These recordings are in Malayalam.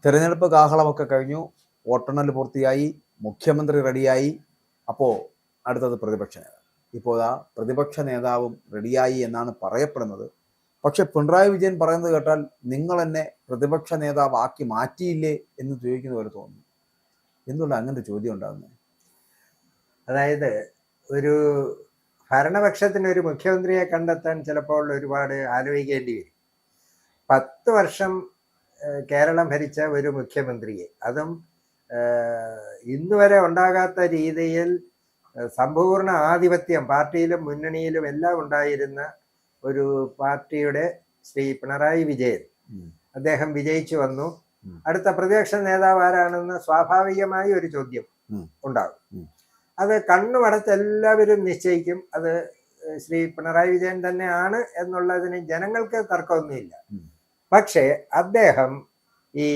തെരഞ്ഞെടുപ്പ് കാഹളമൊക്കെ കഴിഞ്ഞു, വോട്ടെണ്ണൽ പൂർത്തിയായി, മുഖ്യമന്ത്രി റെഡിയായി. അപ്പോൾ അടുത്തത് പ്രതിപക്ഷ നേതാവ്. ഇപ്പോൾ ആ പ്രതിപക്ഷ നേതാവും റെഡിയായി എന്നാണ് പറയപ്പെടുന്നത്. പക്ഷെ പിണറായി വിജയൻ പറയുന്നത് കേട്ടാൽ നിങ്ങൾ എന്നെ പ്രതിപക്ഷ നേതാവ് ആക്കി മാറ്റിയില്ലേ എന്ന് ചോദിക്കുന്ന പോലെ തോന്നുന്നു. എന്തുകൊണ്ട് അങ്ങനെ ചോദ്യം ഉണ്ടാകുന്നത്? അതായത് ഒരു ഭരണപക്ഷത്തിന് ഒരു മുഖ്യമന്ത്രിയെ കണ്ടെത്താൻ ചിലപ്പോൾ ഒരുപാട് ആലോചിക്കേണ്ടി വരും. 10 വർഷം കേരളം ഭരിച്ച ഒരു മുഖ്യമന്ത്രിയെ, അതും ഇന്നുവരെ ഉണ്ടാകാത്ത രീതിയിൽ സമ്പൂർണ്ണ ആധിപത്യം പാർട്ടിയിലും മുന്നണിയിലും എല്ലാം ഉണ്ടായിരുന്ന ഒരു പാർട്ടിയുടെ ശ്രീ പിണറായി വിജയൻ, അദ്ദേഹം വിജയിച്ചു വന്നു. അടുത്ത പ്രതിപക്ഷ നേതാവ് ആരാണെന്ന് സ്വാഭാവികമായി ഒരു ചോദ്യം ഉണ്ടാകും. അത് കണ്ണുമടച്ച് എല്ലാവരും നിശ്ചയിക്കും അത് ശ്രീ പിണറായി വിജയൻ തന്നെയാണ് എന്നുള്ളതിന് ജനങ്ങൾക്ക് തർക്കമൊന്നുമില്ല. പക്ഷേ അദ്ദേഹം ഈ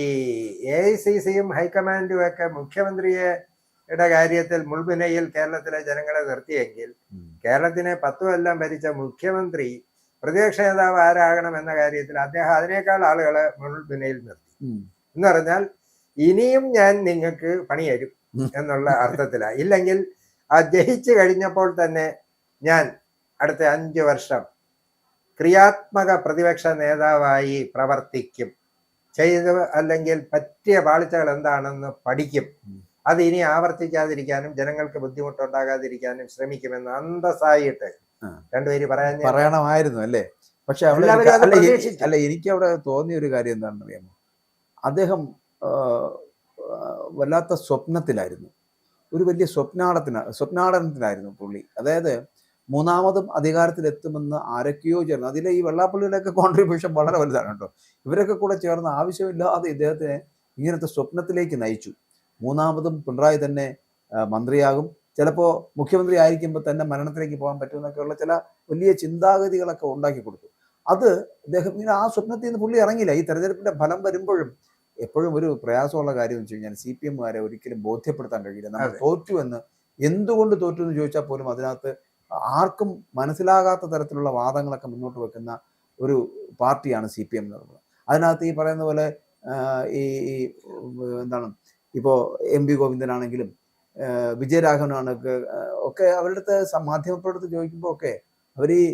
AICCയും ഹൈക്കമാൻഡും ഒക്കെ മുഖ്യമന്ത്രിയുടെ കാര്യത്തിൽ മുൾമുനയിൽ കേരളത്തിലെ ജനങ്ങളെ നിർത്തിയെങ്കിൽ കേരളത്തിനെ 10 കൊല്ലം ഭരിച്ച മുഖ്യമന്ത്രി പ്രതിപക്ഷ നേതാവ് ആരാകണം എന്ന കാര്യത്തിൽ അദ്ദേഹം അതിനേക്കാൾ ആളുകളെ മുൾമുനയിൽ നിർത്തി. എന്ന് പറഞ്ഞാൽ ഇനിയും ഞാൻ നിങ്ങൾക്ക് പണി തരും എന്നുള്ള അർത്ഥത്തിലാണ്. ഇല്ലെങ്കിൽ ആ ജയിച്ചു കഴിഞ്ഞപ്പോൾ തന്നെ ഞാൻ അടുത്ത 5 വർഷം ക്രിയാത്മക പ്രതിപക്ഷ നേതാവായി പ്രവർത്തിക്കും, ചെയ്ത് അല്ലെങ്കിൽ പറ്റിയ പാളിച്ചകൾ എന്താണെന്ന് പഠിക്കും, അത് ഇനി ആവർത്തിക്കാതിരിക്കാനും ജനങ്ങൾക്ക് ബുദ്ധിമുട്ടുണ്ടാകാതിരിക്കാനും ശ്രമിക്കുമെന്ന് അന്തസ്സായിട്ട് രണ്ടുപേര് പറയണമായിരുന്നു അല്ലേ? പക്ഷെ അല്ല, എനിക്ക് അവിടെ തോന്നിയ ഒരു കാര്യം എന്താണെന്ന് അറിയാമോ? അദ്ദേഹം വല്ലാത്ത സ്വപ്നത്തിലായിരുന്നു, ഒരു വലിയ സ്വപ്നാടനത്തിലായിരുന്നു പുള്ളി. അതായത് മൂന്നാമതും അധികാരത്തിലെത്തുമെന്ന് ആരൊക്കെയോ ചേർന്ന്, അതിലെ ഈ വെള്ളാപ്പള്ളിയുടെയൊക്കെ കോൺട്രിബ്യൂഷൻ വളരെ വലുതാണ് കേട്ടോ. ഇവരൊക്കെ കൂടെ ചേർന്ന് ആവശ്യമില്ലാതെ ഇദ്ദേഹത്തിനെ ഇങ്ങനത്തെ സ്വപ്നത്തിലേക്ക് നയിച്ചു. മൂന്നാമതും പിണറായി തന്നെ മന്ത്രിയാകും, ചിലപ്പോൾ മുഖ്യമന്ത്രി ആയിരിക്കുമ്പോൾ തന്നെ മരണത്തിലേക്ക് പോകാൻ പറ്റുമെന്നൊക്കെയുള്ള ചില വലിയ ചിന്താഗതികളൊക്കെ ഉണ്ടാക്കി കൊടുത്തു. അത് അദ്ദേഹം ഇങ്ങനെ ആ സ്വപ്നത്തിൽ നിന്ന് പുള്ളി ഇറങ്ങിയില്ല. ഈ തെരഞ്ഞെടുപ്പിന്റെ ഫലം വരുമ്പോഴും എപ്പോഴും ഒരു പ്രയാസമുള്ള കാര്യം എന്ന് വെച്ച് കഴിഞ്ഞാൽ CPM-കാരെ ഒരിക്കലും ബോധ്യപ്പെടുത്താൻ കഴിയില്ല. നമ്മൾ തോറ്റു എന്ന്, എന്തുകൊണ്ട് തോറ്റു എന്ന് ചോദിച്ചാൽ പോലും അതിനകത്ത് ആർക്കും മനസ്സിലാകാത്ത തരത്തിലുള്ള വാദങ്ങളൊക്കെ മുന്നോട്ട് വെക്കുന്ന ഒരു പാർട്ടിയാണ് CPM എന്ന് പറയുന്നത്. അതിനകത്ത് ഈ പറയുന്ന പോലെ ഈ എന്താണ് ഇപ്പോൾ MV ഗോവിന്ദനാണെങ്കിലും വിജയരാഘവനാണൊക്കെ ഒക്കെ അവരുടെ അടുത്ത് മാധ്യമപ്രവർത്തകർ ചോദിക്കുമ്പോൾ ഒക്കെ അവർ ഈ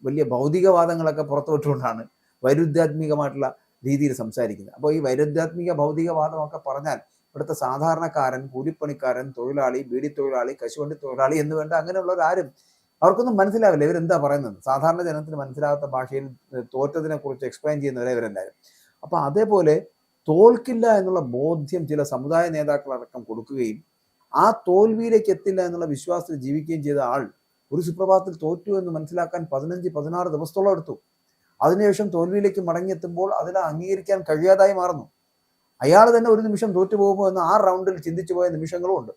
വലിയ ഭൗതികവാദങ്ങളൊക്കെ പുറത്തുവിട്ടുകൊണ്ടാണ് വൈരുദ്ധ്യാത്മികമായിട്ടുള്ള രീതിയിൽ സംസാരിക്കുന്നത്. അപ്പോൾ ഈ വൈരുദ്ധ്യാത്മിക ഭൗതികവാദമൊക്കെ പറഞ്ഞാൽ ഇവിടുത്തെ സാധാരണക്കാരൻ, കൂലിപ്പണിക്കാരൻ, തൊഴിലാളി, ബീഡി തൊഴിലാളി, കശുവണ്ടി തൊഴിലാളി എന്ന് വേണ്ട അങ്ങനെയുള്ളവരാരും അവർക്കൊന്നും മനസ്സിലാവില്ല ഇവരെന്താ പറയുന്നത്. സാധാരണ ജനത്തിന് മനസ്സിലാകാത്ത ഭാഷയിൽ തോറ്റതിനെ കുറിച്ച് എക്സ്പ്ലെയിൻ ചെയ്യുന്നവരെ ഇവരെല്ലാവരും. അപ്പൊ അതേപോലെ തോൽക്കില്ല എന്നുള്ള ബോധ്യം ചില സമുദായ നേതാക്കളടക്കം കൊടുക്കുകയും ആ തോൽവിയിലേക്ക് എത്തില്ല എന്നുള്ള വിശ്വാസത്തിൽ ജീവിക്കുകയും ചെയ്ത ആൾ ഒരു സുപ്രഭാതത്തിൽ തോറ്റു എന്ന് മനസ്സിലാക്കാൻ 15-16 ദിവസത്തോളം എടുത്തു. അതിനുശേഷം തോൽവിയിലേക്ക് മടങ്ങിയെത്തുമ്പോൾ അതിനെ അംഗീകരിക്കാൻ കഴിയാതായി മാറുന്നു. അയാൾ തന്നെ ഒരു നിമിഷം തോറ്റുപോകുമോ എന്ന് 6 റൗണ്ടിൽ ചിന്തിച്ചു പോയ നിമിഷങ്ങളും ഉണ്ട്.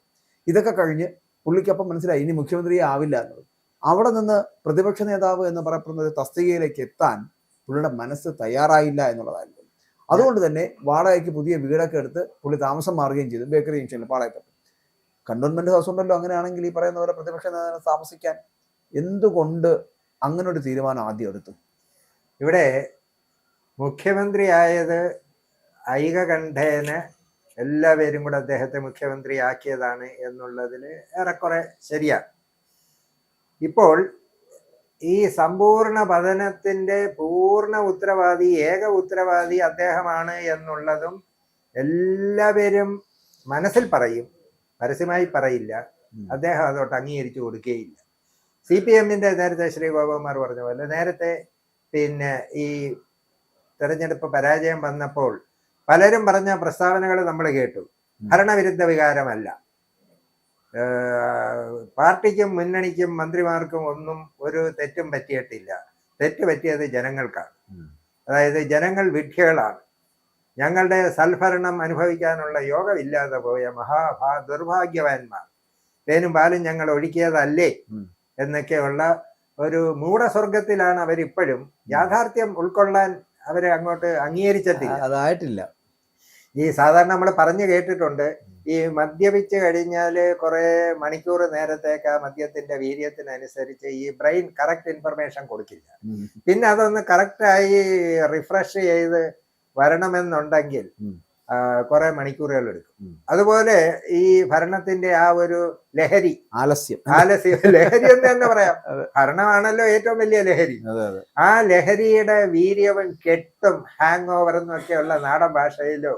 ഇതൊക്കെ കഴിഞ്ഞ് പുള്ളിക്കപ്പം മനസ്സിലായി ഇനി മുഖ്യമന്ത്രിയെ ആവില്ല എന്നത്. അവിടെ നിന്ന് പ്രതിപക്ഷ നേതാവ് എന്ന് പറയപ്പെടുന്ന ഒരു തസ്തികയിലേക്ക് എത്താൻ പുള്ളിയുടെ മനസ്സ് തയ്യാറായില്ല എന്നുള്ളതായിരുന്നു. അതുകൊണ്ട് തന്നെ വാടകയ്ക്ക് പുതിയ വീടൊക്കെ എടുത്ത് പുള്ളി താമസം മാറുകയും ചെയ്തു. ബേക്കറി ജംഗ്ഷനിൽ പാളയപ്പെട്ടു. കണ്ടോൺമെന്റ് ഹൗസ് ഉണ്ടല്ലോ, അങ്ങനെയാണെങ്കിൽ ഈ പറയുന്ന പോലെ പ്രതിപക്ഷ നേതാവിനെ താമസിക്കാൻ എന്തുകൊണ്ട് അങ്ങനെ ഒരു തീരുമാനം ആദ്യം എടുത്തു? ഇവിടെ മുഖ്യമന്ത്രി ആയത് ഐകകണ്ഠേന എല്ലാവരും കൂടെ അദ്ദേഹത്തെ മുഖ്യമന്ത്രി ആക്കിയതാണ് എന്നുള്ളതിൽ ഏറെക്കുറെ ശരിയാണ്. ഇപ്പോൾ ഈ സമ്പൂർണ്ണ പതനത്തിന്റെ പൂർണ്ണ ഉത്തരവാദി, ഏക ഉത്തരവാദി അദ്ദേഹമാണ് എന്നുള്ളതും എല്ലാവരും മനസ്സിൽ പറയും, പരസ്യമായി പറയില്ല. അദ്ദേഹം അതോട്ട് അംഗീകരിച്ചു കൊടുക്കുകയില്ല. CPM-ന്റെ നേരത്തെ ശ്രീ ഗോപകുമാർ പറഞ്ഞ പോലെ നേരത്തെ പിന്നെ ഈ തെരഞ്ഞെടുപ്പ് പരാജയം വന്നപ്പോൾ പലരും പറഞ്ഞ പ്രസ്താവനകൾ നമ്മൾ കേട്ടു. ഭരണവിരുദ്ധ വികാരമല്ല, പാർട്ടിക്കും മുന്നണിക്കും മന്ത്രിമാർക്കും ഒന്നും ഒരു തെറ്റും പറ്റിയിട്ടില്ല, തെറ്റ് പറ്റിയത് ജനങ്ങൾക്കാണ്. അതായത് ജനങ്ങൾ വിഡ്ഢികളാണ്, ഞങ്ങളുടെ സൽഭരണം അനുഭവിക്കാനുള്ള യോഗമില്ലാതെ പോയ ദുർഭാഗ്യവാന്മാർ, തേനും പാലും ഞങ്ങൾ ഒഴുക്കിയതല്ലേ എന്നൊക്കെയുള്ള ഒരു മൂഢസ്വർഗത്തിലാണ് അവരിപ്പോഴും. യാഥാർത്ഥ്യം ഉൾക്കൊള്ളാൻ അവരെ അങ്ങോട്ട് അംഗീകരിച്ചിട്ടില്ല, അതായിട്ടില്ല. ഈ സാധാരണ നമ്മൾ പറഞ്ഞു കേട്ടിട്ടുണ്ട്, ഈ മദ്യപിച്ച് കഴിഞ്ഞാൽ കുറെ മണിക്കൂർ നേരത്തേക്ക് ആ മദ്യത്തിന്റെ വീര്യത്തിനനുസരിച്ച് ഈ ബ്രെയിൻ കറക്റ്റ് ഇൻഫർമേഷൻ കൊടുക്കില്ല. പിന്നെ അതൊന്ന് കറക്റ്റായി റിഫ്രഷ് ചെയ്ത് വരണമെന്നുണ്ടെങ്കിൽ കുറെ മണിക്കൂറുകൾ എടുക്കും. ഉം. അതുപോലെ ഈ ഭരണത്തിന്റെ ആ ഒരു ലഹരി, ആലസ്യം. ലഹരി എന്ന് തന്നെ പറയാം. ഭരണമാണല്ലോ ഏറ്റവും വലിയ ലഹരി. ആ ലഹരിയുടെ വീര്യവും കെട്ടും ഹാങ് ഓവർ എന്നൊക്കെയുള്ള നാടൻ ഭാഷയിലോ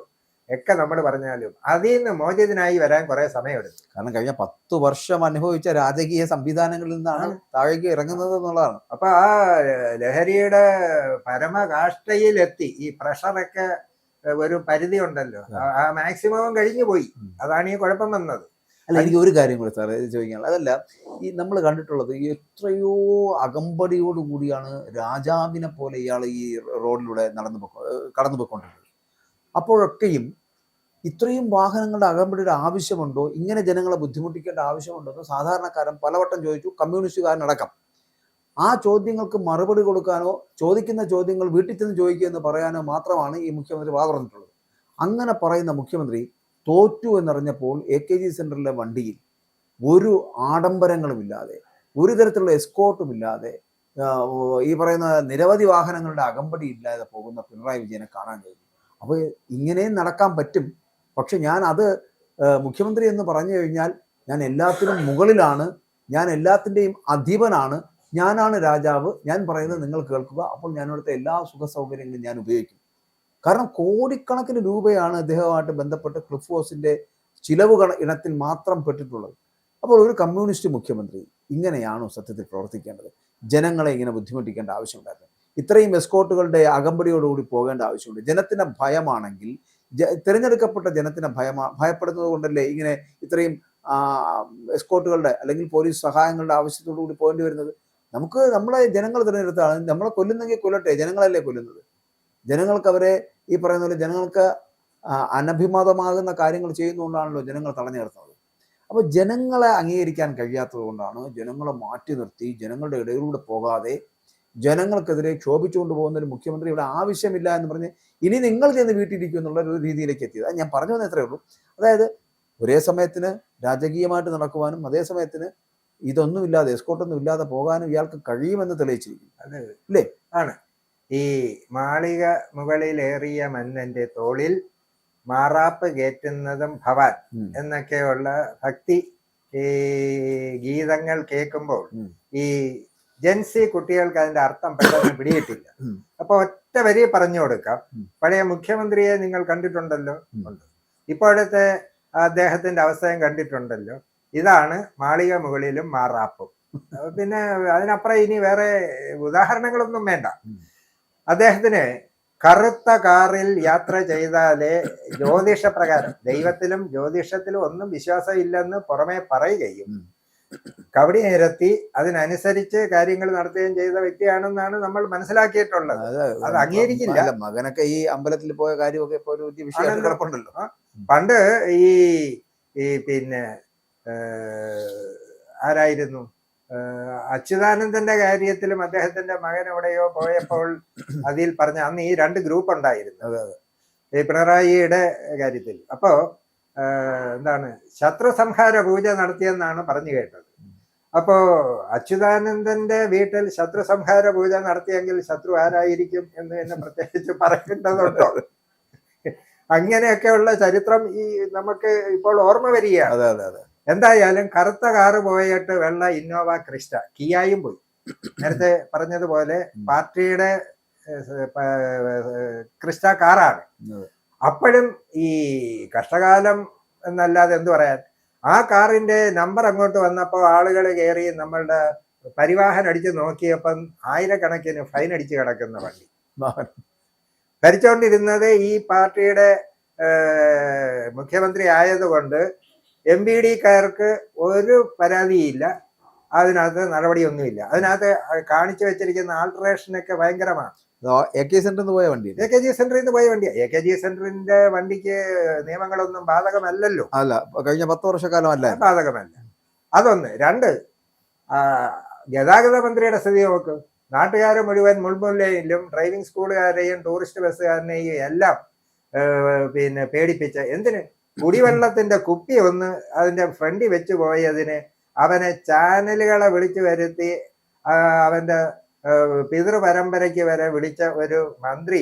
ഒക്കെ നമ്മൾ പറഞ്ഞാലും അതിൽ നിന്ന് മോചിതനായി വരാൻ കുറെ സമയമെടുക്കും. കാരണം കഴിഞ്ഞ 10 വർഷം അനുഭവിച്ച രാജകീയ സംവിധാനങ്ങളിൽ നിന്നാണ് താഴേക്ക് ഇറങ്ങുന്നത് എന്നുള്ളതാണ്. അപ്പൊ ആ ലഹരിയുടെ പരമകാഷ്ഠയിലെത്തി. ഈ പ്രഷറൊക്കെ ഒരു പരിധി ഉണ്ടല്ലോ, ആ മാക്സിമം കഴിഞ്ഞു പോയി. അതാണ് ഈ കുഴപ്പം വന്നത്. അല്ല, എനിക്ക് ഒരു കാര്യം കൂടി സാറേ ചോദിക്കാനുള്ളത്, അതല്ല, ഈ നമ്മൾ കണ്ടിട്ടുള്ളത് എത്രയോ അകമ്പടിയോട് കൂടിയാണ് രാജാവിനെ പോലെ ഇയാൾ ഈ റോഡിലൂടെ കടന്നു പോയിക്കൊണ്ടിരുന്നത്. അപ്പോഴൊക്കെയും ഇത്രയും വാഹനങ്ങളുടെ അകമ്പടിയുടെ ആവശ്യമുണ്ടോ, ഇങ്ങനെ ജനങ്ങളെ ബുദ്ധിമുട്ടിക്കേണ്ട ആവശ്യമുണ്ടോ എന്ന് സാധാരണക്കാരൻ പലവട്ടം ചോദിച്ചു, കമ്മ്യൂണിസ്റ്റുകാരനടക്കം. ആ ചോദ്യങ്ങൾക്ക് മറുപടി കൊടുക്കാനോ ചോദിക്കുന്ന ചോദ്യങ്ങൾ വീട്ടിൽ ചെന്ന് ചോദിക്കുക എന്ന് പറയാനോ മാത്രമാണ് ഈ മുഖ്യമന്ത്രി പറഞ്ഞിട്ടുള്ളത്. അങ്ങനെ പറയുന്ന മുഖ്യമന്ത്രി തോറ്റു എന്നറിഞ്ഞപ്പോൾ AKG സെന്ററിലെ വണ്ടിയിൽ ഒരു ആഡംബരങ്ങളുമില്ലാതെ, ഒരു തരത്തിലുള്ള എസ്കോർട്ടും ഇല്ലാതെ, ഈ പറയുന്ന നിരവധി വാഹനങ്ങളുടെ അകമ്പടി ഇല്ലാതെ പോകുന്ന പിണറായി വിജയനെ കാണാൻ കഴിഞ്ഞു. അപ്പോൾ ഇങ്ങനെയും നടക്കാൻ പറ്റും. പക്ഷെ ഞാൻ അത് മുഖ്യമന്ത്രി എന്ന് പറഞ്ഞു കഴിഞ്ഞാൽ ഞാൻ എല്ലാത്തിനും മുകളിലാണ്, ഞാൻ എല്ലാത്തിൻ്റെയും അധിപനാണ്, ഞാനാണ് രാജാവ്, ഞാൻ പറയുന്നത് നിങ്ങൾ കേൾക്കുക, അപ്പോൾ ഞാനിവിടുത്തെ എല്ലാ സുഖ സൗകര്യങ്ങളും ഞാൻ ഉപയോഗിക്കും. കാരണം കോടിക്കണക്കിന് രൂപയാണ് അദ്ദേഹവുമായിട്ട് ബന്ധപ്പെട്ട് ക്ലിഫ് ഹൗസിന്റെ ചിലവ് ഇനത്തിൽ മാത്രം പെട്ടിട്ടുള്ളത്. അപ്പോൾ ഒരു കമ്മ്യൂണിസ്റ്റ് മുഖ്യമന്ത്രി ഇങ്ങനെയാണോ സത്യത്തിൽ പ്രവർത്തിക്കേണ്ടത്? ജനങ്ങളെ ഇങ്ങനെ ബുദ്ധിമുട്ടിക്കേണ്ട ആവശ്യമുണ്ടായിരുന്നു? ഇത്രയും എസ്കോർട്ടുകളുടെ അകമ്പടിയോടുകൂടി പോകേണ്ട ആവശ്യമുണ്ട്? ജനത്തിന് ഭയമാണെങ്കിൽ, തിരഞ്ഞെടുക്കപ്പെട്ട ജനത്തിന് ഭയപ്പെടുന്നത് കൊണ്ടല്ലേ ഇങ്ങനെ ഇത്രയും എസ്കോർട്ടുകളുടെ അല്ലെങ്കിൽ പോലീസ് സഹായങ്ങളുടെ ആവശ്യത്തോടു കൂടി പോകേണ്ടി വരുന്നത്? നമ്മളെ ജനങ്ങൾ തിരഞ്ഞെടുത്താണ്. നമ്മളെ കൊല്ലുന്നെങ്കിൽ കൊല്ലട്ടെ, ജനങ്ങളല്ലേ കൊല്ലുന്നത്. ജനങ്ങൾക്ക് അവരെ ഈ പറയുന്ന പോലെ ജനങ്ങൾക്ക് അനഭിമതമാകുന്ന കാര്യങ്ങൾ ചെയ്യുന്നതുകൊണ്ടാണല്ലോ ജനങ്ങൾ തടഞ്ഞു നിർത്തുന്നത്. അപ്പോൾ ജനങ്ങളെ അംഗീകരിക്കാൻ കഴിയാത്തത് കൊണ്ടാണ് ജനങ്ങളെ മാറ്റി നിർത്തി ജനങ്ങളുടെ ഇടയിലൂടെ പോകാതെ ജനങ്ങൾക്കെതിരെ ക്ഷോഭിച്ചുകൊണ്ട് പോകുന്ന ഒരു മുഖ്യമന്ത്രി ഇവിടെ ആവശ്യമില്ല എന്ന് പറഞ്ഞ് ഇനി നിങ്ങൾ ചെന്ന് വീട്ടിലിരിക്കും എന്നുള്ള ഒരു രീതിയിലേക്ക് എത്തിയത്. അത് ഞാൻ പറഞ്ഞു വന്നത്രേ ഉള്ളൂ. അതായത് ഒരേ സമയത്തിന് രാജകീയമായിട്ട് നടക്കുവാനും അതേ സമയത്തിന് ഇതൊന്നുമില്ലാതെ, എസ്കോർട്ടൊന്നും ഇല്ലാതെ പോകാനും ഇയാൾക്ക് കഴിയുമെന്ന് തെളിയിച്ചിരിക്കും. അല്ലേ? ആണ്. ഈ മാളിക മുകളിലേറിയ മന്നന്റെ തോളിൽ മാറാപ്പ് കയറ്റുന്നതും ഭവാൻ എന്നൊക്കെയുള്ള ഭക്തി ഈ ഗീതങ്ങൾ കേൾക്കുമ്പോൾ ഈ ജെൻസി കുട്ടികൾക്ക് അതിന്റെ അർത്ഥം പെട്ടെന്ന് പിടിയിട്ടില്ല. അപ്പൊ ഒറ്റ വരി പറഞ്ഞു കൊടുക്കാം. പഴയ മുഖ്യമന്ത്രിയെ നിങ്ങൾ കണ്ടിട്ടുണ്ടല്ലോ, ഉണ്ട്. ഇപ്പോഴത്തെ അദ്ദേഹത്തിന്റെ അവസ്ഥയും കണ്ടിട്ടുണ്ടല്ലോ. ഇതാണ് മാളിക മുകളിലും മാറാപ്പും. പിന്നെ അതിനപ്പുറം ഇനി വേറെ ഉദാഹരണങ്ങളൊന്നും വേണ്ട. അദ്ദേഹത്തിന് കറുത്ത കാറിൽ യാത്ര ചെയ്താലേ ജ്യോതിഷപ്രകാരം, ദൈവത്തിലും ജ്യോതിഷത്തിലും ഒന്നും വിശ്വാസം ഇല്ലെന്ന് പുറമെ പറയുകയും കവടി നിരത്തി അതിനനുസരിച്ച് കാര്യങ്ങൾ നടത്തുകയും ചെയ്ത വ്യക്തിയാണെന്നാണ് നമ്മൾ മനസ്സിലാക്കിയിട്ടുള്ളത്. അത് അംഗീകരിക്കില്ല. മകനൊക്കെ ഈ അമ്പലത്തിൽ പോയ കാര്യമൊക്കെ ഇപ്പോൾ ഒരു വിഷയം കിടപ്പുണ്ടല്ലോ. പണ്ട് ഈ പിന്നെ ആരായിരുന്നു അച്യുതാനന്ദന്റെ കാര്യത്തിലും അദ്ദേഹത്തിന്റെ മകൻ എവിടെയോ പോയപ്പോൾ അതിൽ പറഞ്ഞ അന്ന് ഈ 2 ഗ്രൂപ്പ് ഉണ്ടായിരുന്നു ഈ പിണറായിയുടെ കാര്യത്തിൽ. അപ്പോ എന്താണ് ശത്രു സംഹാര പൂജ നടത്തിയെന്നാണ് പറഞ്ഞു കേട്ടത്. അപ്പോ അച്യുതാനന്ദന്റെ വീട്ടിൽ ശത്രു സംഹാര പൂജ നടത്തിയെങ്കിൽ ശത്രു ആരായിരിക്കും എന്ന് എന്നെ പ്രത്യേകിച്ച് പറയേണ്ടതുണ്ടോ? അങ്ങനെയൊക്കെയുള്ള ചരിത്രം ഈ നമുക്ക് ഇപ്പോൾ ഓർമ്മ വരികയാണ്. എന്തായാലും കറുത്ത കാറ് പോയിട്ട് വെള്ള ഇന്നോവ ക്രിസ്റ്റ, കിയായും പോയി. നേരത്തെ പറഞ്ഞതുപോലെ പാർട്ടിയുടെ ക്രിസ്റ്റ കാറാണ്. അപ്പോഴും ഈ കഷ്ടകാലം എന്നല്ലാതെ എന്തു പറയാൻ, ആ കാറിന്റെ നമ്പർ അങ്ങോട്ട് വന്നപ്പോൾ ആളുകൾ കയറി നമ്മളുടെ പരിവാഹൻ അടിച്ച് നോക്കിയപ്പം 1000കണക്കിന് ഫൈൻ അടിച്ച് കിടക്കുന്ന വണ്ടി. ഭരിച്ചുകൊണ്ടിരുന്നത് ഈ പാർട്ടിയുടെ മുഖ്യമന്ത്രി ആയതുകൊണ്ട് MPDക്കാർക്ക് ഒരു പരാതിയില്ല, അതിനകത്ത് നടപടിയൊന്നുമില്ല. അതിനകത്ത് കാണിച്ചു വെച്ചിരിക്കുന്ന ആൾട്രേഷനൊക്കെ ഭയങ്കരമാണ്. AKG സെന്ററിൽ നിന്ന് പോയ വണ്ടി, AKG സെന്ററിൽ നിന്ന് പോയ വണ്ടിയാ. AKG സെന്ററിന്റെ വണ്ടിക്ക് നിയമങ്ങളൊന്നും ബാധകമല്ലല്ലോ. അല്ല, കഴിഞ്ഞ 10 വർഷക്കാലം അല്ല, ബാധകമല്ല. അതൊന്ന്. 2, ഗതാഗത മന്ത്രിയുടെ സ്ഥിതി നോക്ക്. നാട്ടുകാരെ മുഴുവൻ മുൾമുല്ലയിലും ഡ്രൈവിംഗ് സ്കൂളുകാരെയും ടൂറിസ്റ്റ് ബസ്സുകാരനെയും എല്ലാം പിന്നെ പേടിപ്പിച്ച എന്തിന്? കുടിവെള്ളത്തിന്റെ കുപ്പി ഒന്ന് അതിന്റെ ഫ്രണ്ടിൽ വെച്ച് പോയതിന് അവനെ ചാനലുകളെ വിളിച്ചു വരുത്തി അവന്റെ പിതൃപരമ്പരയ്ക്ക് വരെ വിളിച്ച ഒരു മന്ത്രി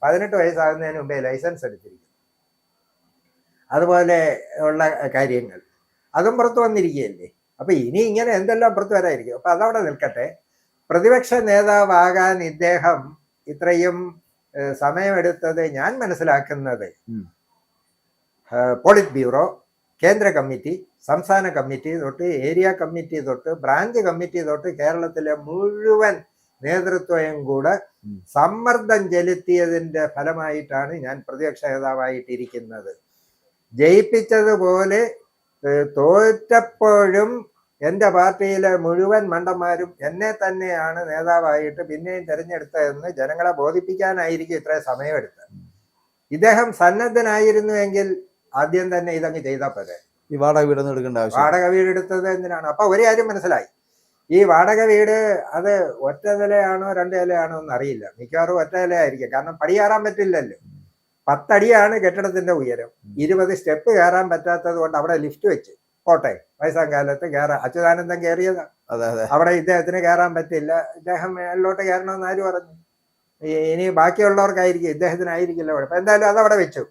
18 വയസ്സാകുന്നതിന് മുമ്പേ ലൈസൻസ് എടുത്തിരിക്കുന്നു. അതുപോലെ ഉള്ള കാര്യങ്ങൾ അതും പുറത്തു വന്നിരിക്കുകയല്ലേ. അപ്പൊ ഇനി ഇങ്ങനെ എന്തെല്ലാം പുറത്തു വരായിരിക്കും. അപ്പൊ അതവിടെ നിൽക്കട്ടെ. പ്രതിപക്ഷ നേതാവാകാൻ ഇദ്ദേഹം ഇത്രയും സമയമെടുത്തത് ഞാൻ മനസ്സിലാക്കുന്നത് പോളിറ്റ് ബ്യൂറോ, കേന്ദ്ര കമ്മിറ്റി, സംസ്ഥാന കമ്മിറ്റി തൊട്ട് ഏരിയ കമ്മിറ്റി തൊട്ട് ബ്രാഞ്ച് കമ്മിറ്റി തൊട്ട് കേരളത്തിലെ മുഴുവൻ നേതൃത്വം കൂടെ സമ്മർദ്ദം ചെലുത്തിയതിന്റെ ഫലമായിട്ടാണ് ഞാൻ പ്രതിപക്ഷ നേതാവായിട്ടിരിക്കുന്നത്. ജയിപ്പിച്ചതുപോലെ തോറ്റപ്പോഴും എൻ്റെ പാർട്ടിയിലെ മുഴുവൻ മണ്ടന്മാരും എന്നെ തന്നെയാണ് നേതാവായിട്ട് പിന്നെയും തിരഞ്ഞെടുത്തതെന്ന് ജനങ്ങളെ ബോധിപ്പിക്കാനായിരിക്കും ഇത്രയും സമയമെടുത്തത്. ഇദ്ദേഹം സന്നദ്ധനായിരുന്നുവെങ്കിൽ ആദ്യം തന്നെ ഇതങ്ങ് ചെയ്താൽ പോരെ. ഈ വാടക വീടൊന്നും എടുക്കേണ്ട ആവശ്യം. വാടക വീട് എടുത്തത് എന്തിനാണ്? അപ്പൊ ഒരു കാര്യം മനസ്സിലായി, ഈ വാടക വീട് അത് ഒറ്റ നിലയാണോ രണ്ട് നിലയാണോ എന്ന് അറിയില്ല. മിക്കവാറും ഒറ്റ നിലയായിരിക്കും. കാരണം പടി കയറാൻ പറ്റില്ലല്ലോ. 10 അടിയാണ് കെട്ടിടത്തിന്റെ ഉയരം. 20 സ്റ്റെപ്പ് കയറാൻ പറ്റാത്തത് കൊണ്ട് അവിടെ ലിഫ്റ്റ് വെച്ച് പോട്ടെ, വയസ്സാം കാലത്ത് കയറാം. അച്യുതാനന്ദൻ കയറിയതാ, അവിടെ ഇദ്ദേഹത്തിന് കയറാൻ പറ്റില്ല. ഇദ്ദേഹം മേളിലോട്ട് കയറണമെന്ന് ആര് പറഞ്ഞു? ഇനി ബാക്കിയുള്ളവർക്കായിരിക്കും, ഇദ്ദേഹത്തിനായിരിക്കില്ല കുഴപ്പം. എന്തായാലും അതവിടെ വെച്ചു.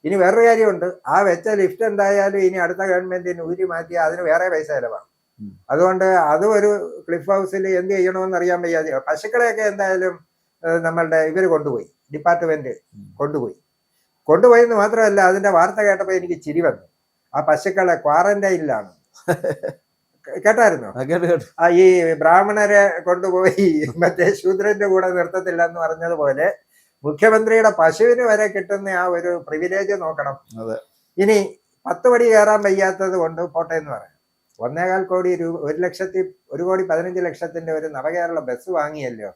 ഇനി വേറൊരു കാര്യമുണ്ട്, ആ വെച്ച ലിഫ്റ്റ് എന്തായാലും ഇനി അടുത്ത ഗവൺമെന്റിന് ഊരി മാറ്റിയാൽ അതിന് വേറെ പൈസ ചെലവാണ്. അതുകൊണ്ട് അതും ഒരു ക്ലിഫ് ഹൗസിൽ എന്ത് ചെയ്യണമെന്ന് അറിയാൻ വയ്യാതെ. പശുക്കളെയൊക്കെ എന്തായാലും നമ്മളുടെ ഇവർ കൊണ്ടുപോയി, ഡിപ്പാർട്ട്മെന്റ് കൊണ്ടുപോയെന്ന് മാത്രമല്ല, അതിന്റെ വാർത്ത കേട്ടപ്പോൾ എനിക്ക് ചിരി വന്നു. ആ പശുക്കളെ ക്വാറന്റൈനിലാണ്. കേട്ടായിരുന്നോ? ഈ ബ്രാഹ്മണരെ കൊണ്ടുപോയി മറ്റേ ശൂദ്രന്റെ കൂടെ നിർത്തത്തില്ല എന്ന് പറഞ്ഞതുപോലെ മുഖ്യമന്ത്രിയുടെ പശുവിന് വരെ കിട്ടുന്ന ആ ഒരു പ്രിവിലേജ് നോക്കണം. ഇനി 10 പടി കയറാൻ വയ്യാത്തത് കൊണ്ട് പോട്ടെ എന്ന് പറയാം. 1.25 കോടി രൂപ, 1,15,00,000 ഒരു നവകേരള ബസ് വാങ്ങിയല്ലോ.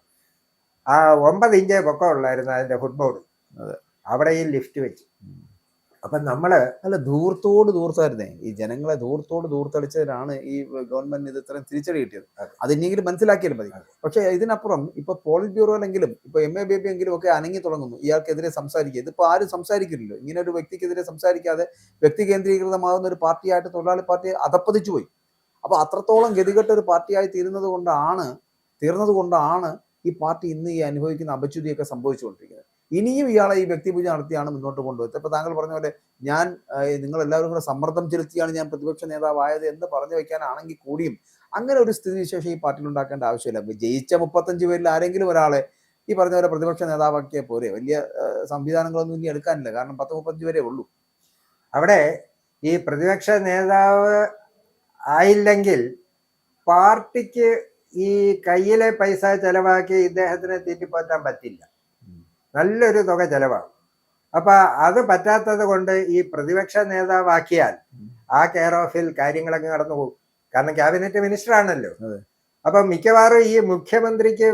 ആ 9 ഇഞ്ച് പൊക്കം ഉള്ളായിരുന്നു അതിന്റെ ഫുട്ബോൾ. അവിടെ ഈ ലിഫ്റ്റ് വെച്ച്. അപ്പൊ നമ്മള് ദൂർത്തായിരുന്നേ, ഈ ജനങ്ങളെ ദൂർത്തടിച്ചതിനാണ് ഈ ഗവൺമെന്റിന് ഇത് ഇത്രയും തിരിച്ചടി കിട്ടിയത്. അതിനെങ്കിലും മനസ്സിലാക്കിയാലും മതി. പക്ഷെ ഇതിനപ്പുറം ഇപ്പൊ പോളിറ്റ് ബ്യൂറോയിലെങ്കിലും ഇപ്പൊ MA ബേബി എങ്കിലും ഒക്കെ അനങ്ങി തുടങ്ങുന്നു ഇയാൾക്കെതിരെ സംസാരിക്കുക. ഇതിപ്പോ ആരും സംസാരിക്കില്ലല്ലോ. ഇങ്ങനെ ഒരു വ്യക്തിക്കെതിരെ സംസാരിക്കാതെ വ്യക്തി കേന്ദ്രീകൃതമാകുന്ന ഒരു പാർട്ടിയായിട്ട് തൊഴിലാളി പാർട്ടി അധപ്പതിച്ചു പോയി. അപ്പൊ അത്രത്തോളം ഗതികെട്ട ഒരു പാർട്ടിയായി തീർന്നത് കൊണ്ടാണ് ഈ പാർട്ടി ഇന്ന് ഈ അനുഭവിക്കുന്ന അപച്യുതിയൊക്കെ സംഭവിച്ചുകൊണ്ടിരിക്കുന്നത്. ഇനിയും ഇയാളെ ഈ വ്യക്തിപൂജ നടത്തിയാണ് മുന്നോട്ട് കൊണ്ടുപോയത്. ഇപ്പൊ താങ്കൾ പറഞ്ഞ പോലെ ഞാൻ നിങ്ങൾ എല്ലാവരും കൂടെ സമ്മർദ്ദം ചെലുത്തിയാണ് ഞാൻ പ്രതിപക്ഷ നേതാവായത് എന്ന് പറഞ്ഞു വെക്കാനാണെങ്കിൽ കൂടിയും അങ്ങനെ ഒരു സ്ഥിതിവിശേഷം ഈ പാർട്ടിയിൽ ഉണ്ടാക്കേണ്ട ആവശ്യമില്ല. ജയിച്ച 35 പേരിൽ ആരെങ്കിലും ഒരാളെ ഈ പറഞ്ഞ പോലെ പ്രതിപക്ഷ നേതാവാക്കിയ പോരെ. വലിയ സംവിധാനങ്ങളൊന്നും ഇനി എടുക്കാനില്ല. കാരണം 10-35 പേരേ ഉള്ളൂ. അവിടെ ഈ പ്രതിപക്ഷ നേതാവ് ആയില്ലെങ്കിൽ പാർട്ടിക്ക് ഈ കയ്യിലെ പൈസ ചെലവാക്കി ഇദ്ദേഹത്തിനെ തീറ്റിപ്പോറ്റാൻ പറ്റില്ല. നല്ലൊരു തുക ചെലവാകും. അപ്പൊ അത് പറ്റാത്തത് കൊണ്ട് ഈ പ്രതിപക്ഷ നേതാവാക്കിയാൽ ആ കെയർ ഓഫിൽ കാര്യങ്ങളൊക്കെ നടന്നു പോകും. കാരണം ക്യാബിനറ്റ് മിനിസ്റ്റർ ആണല്ലോ. അപ്പൊ മിക്കവാറും ഈ മുഖ്യമന്ത്രിക്ക്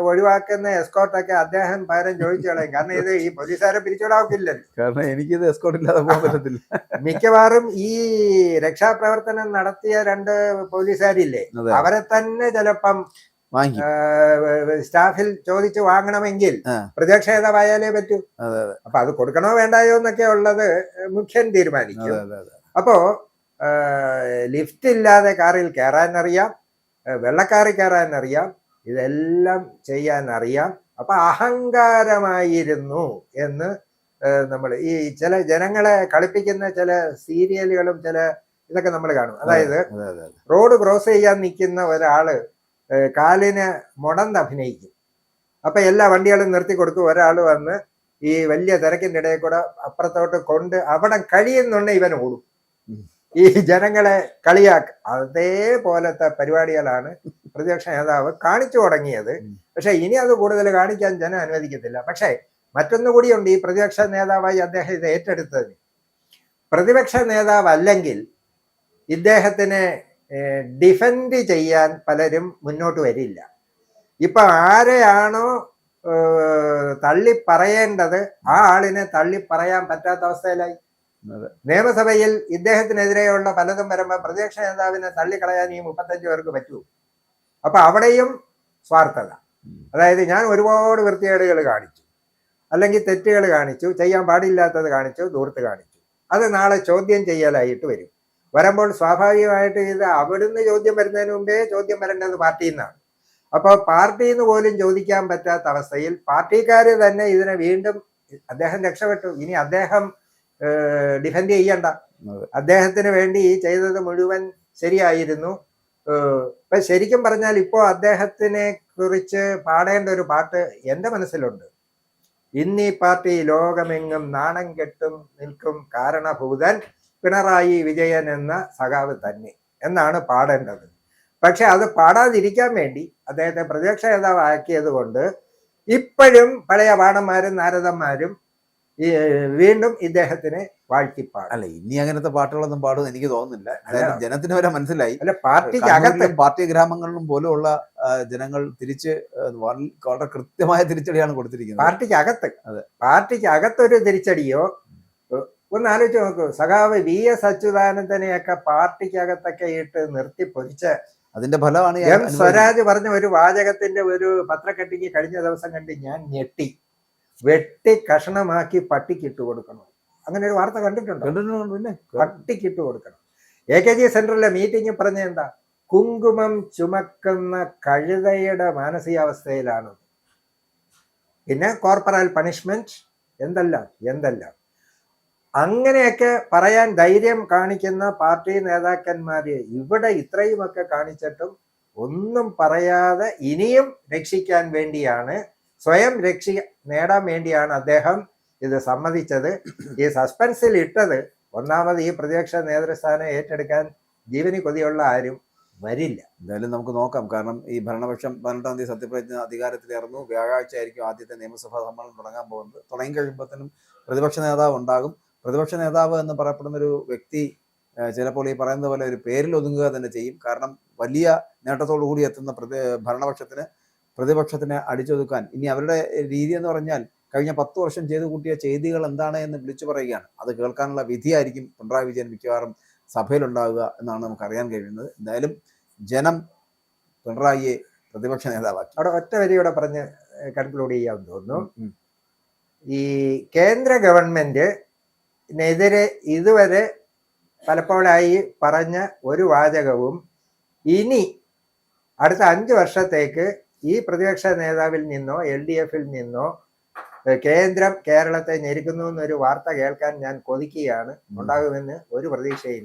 ഒഴിവാക്കുന്ന എസ്കോർട്ടൊക്കെ അദ്ദേഹം പകരം ചോദിച്ചു കളയും. കാരണം ഇത് ഈ പോലീസുകാരെ പിരിച്ചുവിടാക്കില്ലല്ലോ. കാരണം എനിക്കിത് എസ്കോർട്ട് ഇല്ലാതെ പോകാൻ പറ്റത്തില്ല. മിക്കവാറും ഈ രക്ഷാപ്രവർത്തനം നടത്തിയ 2 പോലീസുകാരില്ലേ, അവരെ തന്നെ ചിലപ്പം സ്റ്റാഫിൽ ചോദിച്ചു വാങ്ങണമെങ്കിൽ പ്രതിപക്ഷ നേതാവായാലേ പറ്റൂ. അപ്പൊ അത് കൊടുക്കണോ വേണ്ടായോ എന്നൊക്കെ ഉള്ളത് മുഖ്യൻ തീരുമാനിക്കും. അപ്പോ ലിഫ്റ്റ് ഇല്ലാതെ കാറിൽ കയറാൻ അറിയാം, വെള്ളക്കാറിൽ കയറാൻ അറിയാം, ഇതെല്ലാം ചെയ്യാൻ അറിയാം. അപ്പൊ അഹങ്കാരമായിരുന്നു എന്ന് നമ്മൾ ഈ ചില ജനങ്ങളെ കളിപ്പിക്കുന്ന ചില സീരിയലുകളും ചില ഇതൊക്കെ നമ്മൾ കാണും. അതായത് റോഡ് ക്രോസ് ചെയ്യാൻ നിൽക്കുന്ന ഒരാള് കാലിന് മുടന്ന് അഭിനയിക്കും. അപ്പൊ എല്ലാ വണ്ടികളും നിർത്തി കൊടുക്കും. ഒരാൾ വന്ന് ഈ വലിയ തിരക്കിന്റെ ഇടയിൽ കൂടെ അപ്പുറത്തോട്ട് കൊണ്ട് അവിടെ കഴിയുന്നുണ്ട് ഇവൻ ഓടും. ഈ ജനങ്ങളെ കളിയാക്കുക. അതേപോലത്തെ പരിപാടികളാണ് പ്രതിപക്ഷ നേതാവ് കാണിച്ചു തുടങ്ങിയത്. പക്ഷെ ഇനി അത് കൂടുതൽ കാണിക്കാൻ ജനം അനുവദിക്കത്തില്ല. പക്ഷെ മറ്റൊന്നുകൂടിയുണ്ട് ഈ പ്രതിപക്ഷ നേതാവായി അദ്ദേഹം ഇത് ഏറ്റെടുത്തതിന്. പ്രതിപക്ഷ നേതാവ് അല്ലെങ്കിൽ ഇദ്ദേഹത്തിനെ ഡിഫെൻഡ് ചെയ്യാൻ പലരും മുന്നോട്ട് വരില്ല. ഇപ്പൊ ആരെയാണോ തള്ളി പറയേണ്ടത് ആ ആളിനെ തള്ളി പറയാൻ പറ്റാത്ത അവസ്ഥയിലായി. നിയമസഭയിൽ ഇദ്ദേഹത്തിനെതിരെയുള്ള പലതും വരുമ്പോൾ പ്രതിപക്ഷ നേതാവിനെ തള്ളിക്കളയാൻ ഈ 35 പേർക്ക് പറ്റൂ. അപ്പൊ അവിടെയും സ്വാർത്ഥത. അതായത് ഞാൻ ഒരുപാട് വൃത്തികേടുകൾ കാണിച്ചു, അല്ലെങ്കിൽ തെറ്റുകൾ കാണിച്ചു, ചെയ്യാൻ പാടില്ലാത്തത് കാണിച്ചു, ദൂർത്ത് കാണിച്ചു. അത് നാളെ ചോദ്യം ചെയ്യലായിട്ട് വരും. വരുമ്പോൾ സ്വാഭാവികമായിട്ട് ഇത് അവിടുന്ന് ചോദ്യം വരുന്നതിന് മുമ്പേ ചോദ്യം വരേണ്ടത് പാർട്ടിയിൽ നിന്നാണ്. അപ്പോൾ പാർട്ടിയിൽ നിന്ന് പോലും ചോദിക്കാൻ പറ്റാത്ത അവസ്ഥയിൽ പാർട്ടിക്കാർ തന്നെ ഇതിനെ വീണ്ടും അദ്ദേഹം രക്ഷപ്പെട്ടു. ഇനി അദ്ദേഹം ഡിഫെൻഡ് ചെയ്യണ്ട. അതെ. അദ്ദേഹത്തിന് വേണ്ടി ചെയ്തത് മുഴുവൻ ശരിയായിരുന്നു. ഇപ്പൊ ശരിക്കും പറഞ്ഞാൽ ഇപ്പോ അദ്ദേഹത്തിനെ കുറിച്ച് പാടേണ്ട ഒരു പാട്ട് എന്റെ മനസ്സിലുണ്ട്. ഇന്നീ പാർട്ടി ലോകമെങ്ങും നാണം കെട്ടും നിൽക്കും കാരണഭൂതൻ പിണറായി വിജയൻ എന്ന സഖാവ് തന്നെ എന്നാണ് പാടേണ്ടത്. പക്ഷെ അത് പാടാതിരിക്കാൻ വേണ്ടി അദ്ദേഹത്തെ പ്രതിപക്ഷ നേതാവാക്കിയത് കൊണ്ട് ഇപ്പോഴും പഴയ പാടന്മാരും നാരദന്മാരും വീണ്ടും ഇദ്ദേഹത്തിനെ വാഴ്ത്തിപ്പാടും. അല്ല, ഇനി അങ്ങനത്തെ പാട്ടുകളൊന്നും പാടുമെന്ന് എനിക്ക് തോന്നുന്നില്ല. എന്തായാലും ജനത്തിന് വരെ മനസ്സിലായി. അല്ല, പാർട്ടിക്ക് അകത്ത് കണ്ണൂരിലും പാർട്ടി ഗ്രാമങ്ങളിലും പോലെയുള്ള ജനങ്ങൾ തിരിച്ച് വളരെ കൃത്യമായ തിരിച്ചടിയാണ് കൊടുത്തിരിക്കുന്നത്. പാർട്ടിക്ക് അകത്തൊരു തിരിച്ചടിയോ ഒന്ന് ആലോചിച്ച് നോക്കൂ. സഖാവ് VS അച്യുതാനന്ദനെയൊക്കെ പാർട്ടിക്കകത്തൊക്കെ ഇട്ട് നിർത്തി പൊരിച്ച് അതിന്റെ ഫലമാണ് എം സ്വരാജ് പറഞ്ഞ ഒരു വാചകത്തിന്റെ ഒരു പത്രക്കട്ടിക്ക് കഴിഞ്ഞ ദിവസം കണ്ട് ഞാൻ ഞെട്ടി. വെട്ടി കഷണമാക്കി പട്ടിക്കിട്ട് കൊടുക്കണം. അങ്ങനെ ഒരു വാർത്ത കണ്ടിട്ടുണ്ടോ? പിന്നെ പട്ടിക്കിട്ട് കൊടുക്കണം. AKG സെന്ററിലെ മീറ്റിംഗ് പറഞ്ഞ എന്താ? കുങ്കുമം ചുമക്കുന്ന കഴുതയുടെ മാനസികാവസ്ഥയിലാണ്. പിന്നെ കോർപ്പറൽ പണിഷ്മെന്റ് എന്തെല്ലാം. അങ്ങനെയൊക്കെ പറയാൻ ധൈര്യം കാണിക്കുന്ന പാർട്ടി നേതാക്കന്മാര് ഇവിടെ ഇത്രയുമൊക്കെ കാണിച്ചിട്ടും ഒന്നും പറയാതെ ഇനിയും രക്ഷിക്കാൻ വേണ്ടിയാണ്, സ്വയം നേടാൻ വേണ്ടിയാണ് അദ്ദേഹം ഇത് സമ്മതിച്ചത്. ഈ സസ്പെൻസിൽ ഇട്ടത് ഒന്നാമത് ഈ പ്രതിപക്ഷ നേതൃസ്ഥാനം ഏറ്റെടുക്കാൻ ജീവന് കൊതിയുള്ള ആരും വരില്ല. എന്തായാലും നമുക്ക് നോക്കാം. കാരണം ഈ ഭരണപക്ഷം 18-ാം തീയതി സത്യപ്രതിജ്ഞ അധികാരത്തിലേറുന്നു. വ്യാഴാഴ്ച ആയിരിക്കും ആദ്യത്തെ നിയമസഭാ സമ്മേളനം തുടങ്ങാൻ പോകുന്നത്. തുടങ്ങി കഴിയുമ്പോഴത്തേനും പ്രതിപക്ഷ നേതാവ് ഉണ്ടാകും. പ്രതിപക്ഷ നേതാവ് എന്ന് പറയപ്പെടുന്നൊരു വ്യക്തി ചിലപ്പോൾ ഈ പറയുന്ന പോലെ ഒരു പേരിൽ ഒതുങ്ങുക തന്നെ ചെയ്യും. കാരണം വലിയ നേട്ടത്തോടു കൂടി എത്തുന്ന ഭരണപക്ഷത്തിന് പ്രതിപക്ഷത്തിനെ അടിച്ചൊതുക്കാൻ ഇനി അവരുടെ രീതി എന്ന് പറഞ്ഞാൽ കഴിഞ്ഞ 10 വർഷം ചെയ്തു കൂട്ടിയ ചെയ്തികൾ എന്താണ് എന്ന് വിളിച്ചു പറയുകയാണ്. അത് കേൾക്കാനുള്ള വിധിയായിരിക്കും പിണറായി വിജയൻ മിക്കവാറും സഭയിലുണ്ടാവുക എന്നാണ് നമുക്ക് അറിയാൻ കഴിയുന്നത്. എന്തായാലും ജനം പിണറായിയെ പ്രതിപക്ഷ നേതാവാക്കി. അവിടെ ഒറ്റ വരിയോടെ പറഞ്ഞ് കൺക്ലൂഡ് ചെയ്യാമെന്ന് തോന്നുന്നു. ഈ കേന്ദ്ര ഗവൺമെന്റിനെതിരെ ഇതുവരെ പലപ്പോഴായി പറഞ്ഞ ഒരു വാചകവും ഇനി അടുത്ത 5 വർഷത്തേക്ക് ഈ പ്രതിപക്ഷ നേതാവിൽ നിന്നോ LDF-ൽ നിന്നോ കേന്ദ്രം കേരളത്തെ ഞെരുക്കുന്നു എന്നൊരു വാർത്ത കേൾക്കാൻ ഞാൻ കൊതിക്കുകയാണ്. ഉണ്ടാകുമെന്ന് ഒരു പ്രതീക്ഷയും